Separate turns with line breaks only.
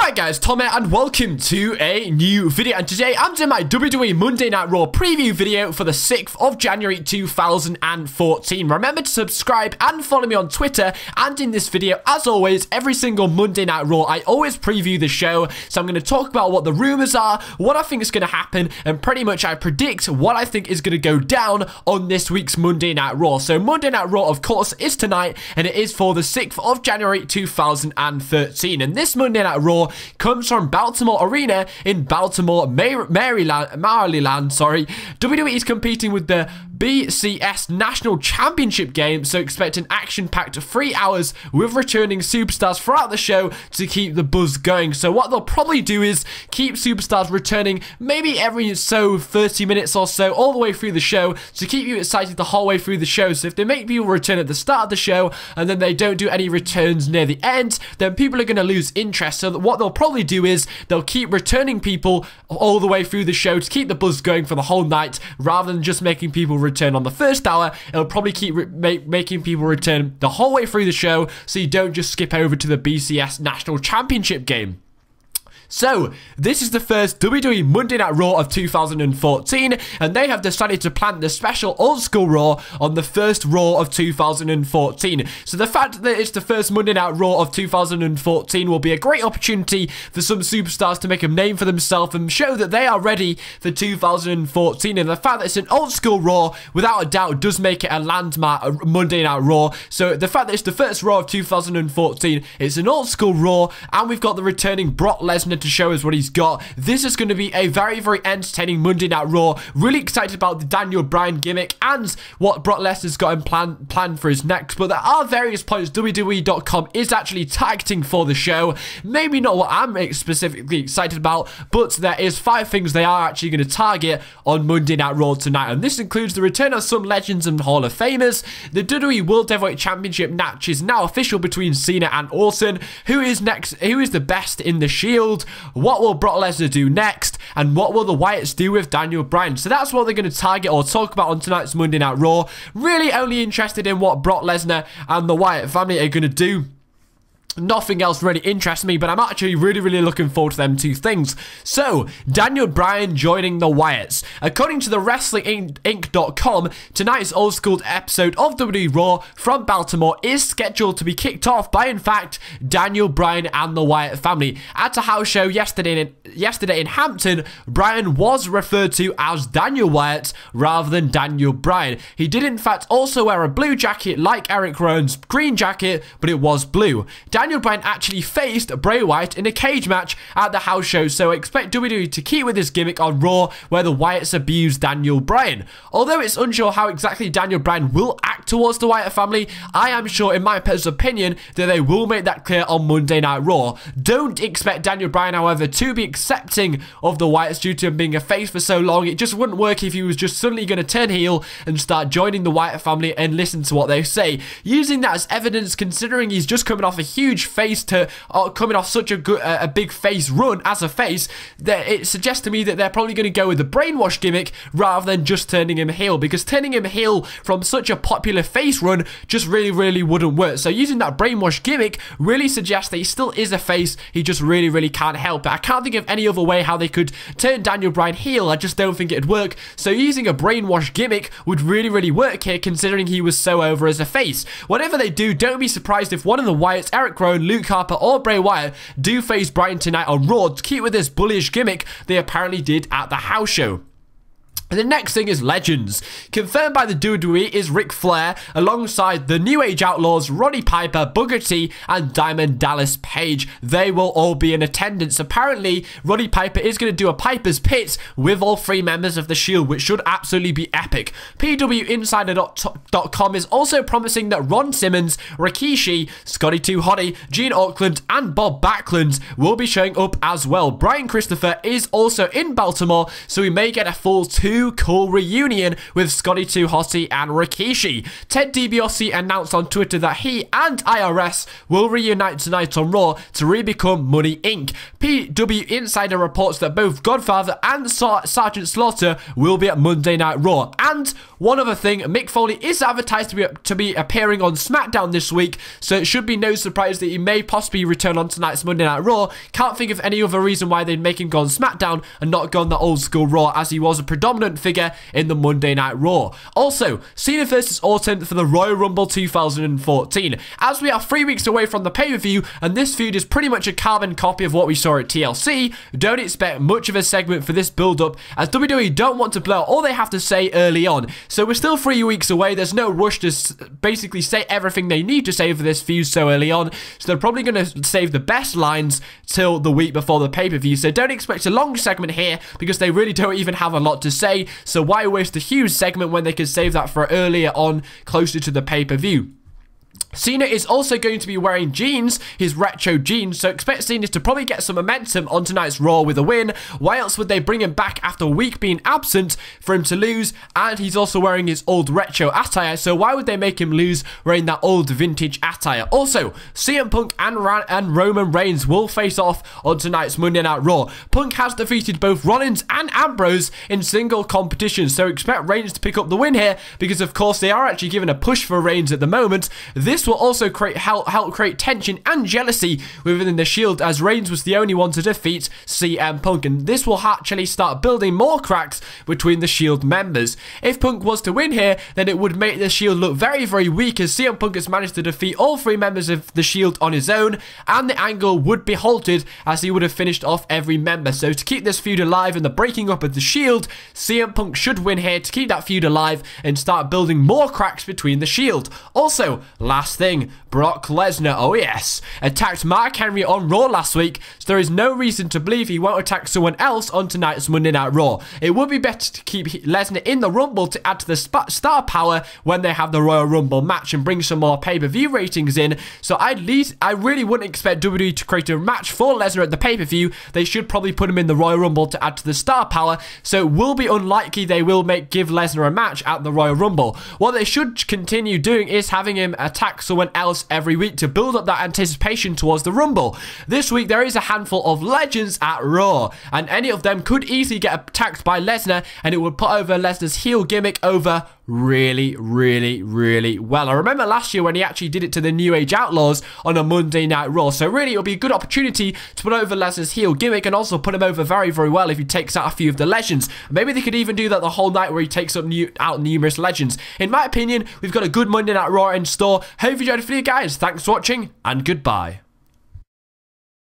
Hi guys, Tom here and welcome to a new video, and today I'm doing my WWE Monday Night Raw preview video for the 6th of January 2014. Remember to subscribe and follow me on Twitter, and in this video, as always, every single Monday Night Raw, I always preview the show, so I'm going to talk about what the rumors are, what I think is going to happen, and pretty much I predict what I think is going to go down on this week's Monday Night Raw. So Monday Night Raw, of course, is tonight, and it is for the 6th of January 2013, and this Monday Night Raw comes from Baltimore Arena in Baltimore, Maryland. WWE is competing with the BCS National Championship game, so expect an action-packed 3 hours with returning superstars throughout the show to keep the buzz going. So what they'll probably do is keep superstars returning maybe every 30 minutes or so all the way through the show to keep you excited the whole way through the show. So if they make people return at the start of the show and then they don't do any returns near the end, then people are going to lose interest. So what they'll probably do is they'll keep returning people all the way through the show to keep the buzz going for the whole night, rather than just making people return on the first hour. It'll probably keep making people return the whole way through the show, so you don't just skip over to the BCS National Championship game. So, this is the first WWE Monday Night Raw of 2014, and they have decided to plan the special Old School Raw on the first Raw of 2014. So the fact that it's the first Monday Night Raw of 2014 will be a great opportunity for some superstars to make a name for themselves and show that they are ready for 2014. And the fact that it's an Old School Raw, without a doubt, does make it a landmark Monday Night Raw. So the fact that it's the first Raw of 2014, it's an Old School Raw, and we've got the returning Brock Lesnar to show us what he's got. This is going to be a very, very entertaining Monday Night Raw. Really excited about the Daniel Bryan gimmick and what Brock Lesnar's got in planned for his next. But there are various points WWE.com is actually targeting for the show. Maybe not what I'm specifically excited about, but there is 5 things they are actually going to target on Monday Night Raw tonight. And this includes the return of some legends and Hall of Famers. The WWE World Heavyweight Championship match is now official between Cena and Orton. Who is next? Who is the best in the Shield? What will Brock Lesnar do next? And what will the Wyatts do with Daniel Bryan? So that's what they're going to target or talk about on tonight's Monday Night Raw. Really only interested in what Brock Lesnar and the Wyatt family are going to do. Nothing else really interests me, but I'm actually really looking forward to them 2 things. So, Daniel Bryan joining the Wyatts. According to the WrestlingInc.com, tonight's Old School episode of WWE Raw from Baltimore is scheduled to be kicked off by, in fact, Daniel Bryan and the Wyatt family. At a house show yesterday in Hampton, Bryan was referred to as Daniel Wyatt rather than Daniel Bryan. He did, in fact, also wear a blue jacket like Eric Rowan's green jacket, but it was blue. Daniel Bryan actually faced Bray Wyatt in a cage match at the house show, so expect WWE to keep with this gimmick on Raw, where the Wyatts abused Daniel Bryan. Although it's unsure how exactly Daniel Bryan will act towards the Wyatt family, I am sure, in my personal opinion, that they will make that clear on Monday Night Raw. Don't expect Daniel Bryan, however, to be accepting of the Wyatts due to him being a face for so long. It just wouldn't work if he was just suddenly going to turn heel and start joining the Wyatt family and listen to what they say. Using that as evidence, considering he's just coming off a huge face coming off such a big face run as a face, that it suggests to me that they're probably going to go with the brainwash gimmick rather than just turning him heel, because turning him heel from such a popular face run just really wouldn't work. So using that brainwash gimmick really suggests that he still is a face, he just really can't help it. I can't think of any other way how they could turn Daniel Bryan heel. I just don't think it'd work. So using a brainwash gimmick would really work here, considering he was so over as a face. Whatever they do, don't be surprised if one of the Wyatts, Eric Rowan, Luke Harper, or Bray Wyatt, do face Bryan tonight on Raw to keep with this bullish gimmick they apparently did at the house show. And the next thing is legends. Confirmed by the WWE is Ric Flair alongside the New Age Outlaws, Roddy Piper, Booker T, and Diamond Dallas Page. They will all be in attendance. Apparently, Roddy Piper is going to do a Piper's Pit with all 3 members of the Shield, which should absolutely be epic. PWInsider.com is also promising that Ron Simmons, Rikishi, Scotty 2 Hotty, Gene Okerlund, and Bob Backlund will be showing up as well. Brian Christopher is also in Baltimore, so we may get a full 2 new cool reunion with Scotty 2 Hotty and Rikishi. Ted DiBiase announced on Twitter that he and IRS will reunite tonight on Raw to re-become Money Inc. PW Insider reports that both Godfather and Sergeant Slaughter will be at Monday Night Raw. And one other thing, Mick Foley is advertised to be appearing on SmackDown this week, so it should be no surprise that he may possibly return on tonight's Monday Night Raw. Can't think of any other reason why they'd make him go on SmackDown and not go on the old school Raw, as he was a predominant figure in the Monday Night Raw. Also, Cena vs Orton for the Royal Rumble 2014. As we are 3 weeks away from the pay-per-view, and this feud is pretty much a carbon copy of what we saw at TLC, don't expect much of a segment for this build-up, as WWE don't want to blow out all they have to say early on. So we're still 3 weeks away. There's no rush to basically say everything they need to say for this feud so early on. So they're probably going to save the best lines till the week before the pay-per-view. So don't expect a long segment here, because they really don't even have a lot to say. So why waste a huge segment when they could save that for earlier on, closer to the pay-per-view? Cena is also going to be wearing jeans, his retro jeans, so expect Cena to probably get some momentum on tonight's Raw with a win. Why else would they bring him back after a week being absent for him to lose? And he's also wearing his old retro attire, so why would they make him lose wearing that old vintage attire? Also, CM Punk and Roman Reigns will face off on tonight's Monday Night Raw. Punk has defeated both Rollins and Ambrose in single competition, so expect Reigns to pick up the win here, because of course they are actually giving a push for Reigns at the moment. This will also help create tension and jealousy within the Shield, as Reigns was the only one to defeat CM Punk, and this will actually start building more cracks between the Shield members. If Punk was to win here, then it would make the Shield look very, very weak, as CM Punk has managed to defeat all 3 members of the Shield on his own, and the angle would be halted as he would have finished off every member. So to keep this feud alive and the breaking up of the Shield, CM Punk should win here to keep that feud alive and start building more cracks between the Shield. Also, last thing, Brock Lesnar, oh yes, attacked Mark Henry on Raw last week, so there is no reason to believe he won't attack someone else on tonight's Monday Night Raw. It would be better to keep Lesnar in the Rumble to add to the star power when they have the Royal Rumble match and bring some more pay-per-view ratings in. So I really wouldn't expect WWE to create a match for Lesnar at the pay-per-view. They should probably put him in the Royal Rumble to add to the star power, so it will be unlikely they will give Lesnar a match at the Royal Rumble. What they should continue doing is having him attack someone else every week to build up that anticipation towards the Rumble. This week there is a handful of legends at Raw, and any of them could easily get attacked by Lesnar, and it would put over Lesnar's heel gimmick over really, really, really well. I remember last year when he actually did it to the New Age Outlaws on a Monday Night Raw, so really it'll be a good opportunity to put over Lesnar's heel gimmick and also put him over very, very well if he takes out a few of the legends. Maybe they could even do that the whole night where he takes out numerous legends. In my opinion, we've got a good Monday Night Raw in store. Hope you enjoyed the video, guys. Thanks for watching, and goodbye.